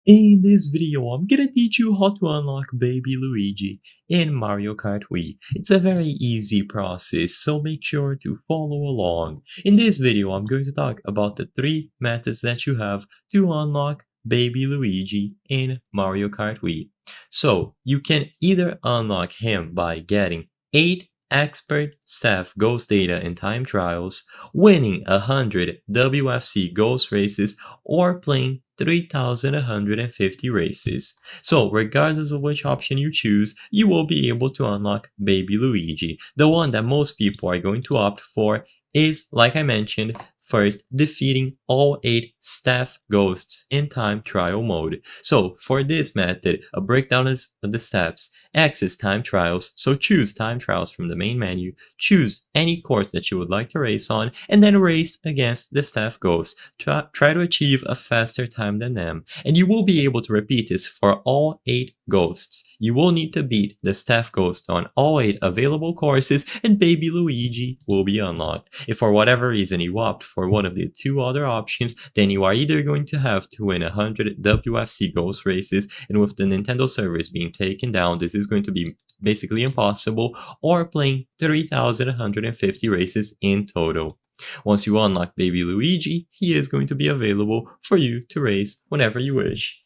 In this video, I'm gonna teach you how to unlock Baby Luigi in Mario Kart Wii. It's a very easy process, so make sure to follow along. In this video, I'm going to talk about the three methods that you have to unlock Baby Luigi in Mario Kart Wii. So, you can either unlock him by getting 8 expert staff ghost data in time trials, winning 100 WFC ghost races, or playing 3,150 races. So, regardless of which option you choose, you will be able to unlock Baby Luigi. The one that most people are going to opt for is, like I mentioned, first defeating all 8 staff ghosts in time trial mode. So, for this method, a breakdown is the steps. X is time trials, so choose time trials from the main menu, choose any course that you would like to race on, and then race against the staff ghosts. Try to achieve a faster time than them, and you will be able to repeat this for all 8 ghosts. You will need to beat the staff ghost on all 8 available courses, and Baby Luigi will be unlocked. If for whatever reason you opt for one of the 2 other options, then you are either going to have to win 100 WFC ghost races, and with the Nintendo servers being taken down, this is going to be basically impossible, or playing 3,150 races in total. Once you unlock Baby Luigi, he is going to be available for you to race whenever you wish.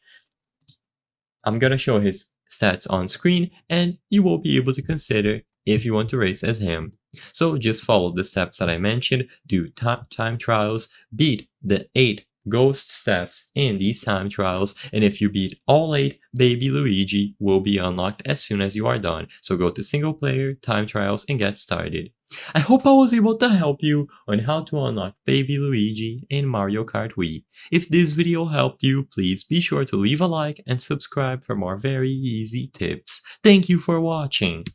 I'm gonna show his stats on screen, and you will be able to consider if you want to race as him. So just follow the steps that I mentioned, do time trials, beat the 8 ghost staffs in these time trials, and if you beat all 8, Baby Luigi will be unlocked as soon as you are done. So go to single player, time trials, and get started. I hope I was able to help you on how to unlock Baby Luigi in Mario Kart Wii. If this video helped you, please be sure to leave a like and subscribe for more very easy tips. Thank you for watching!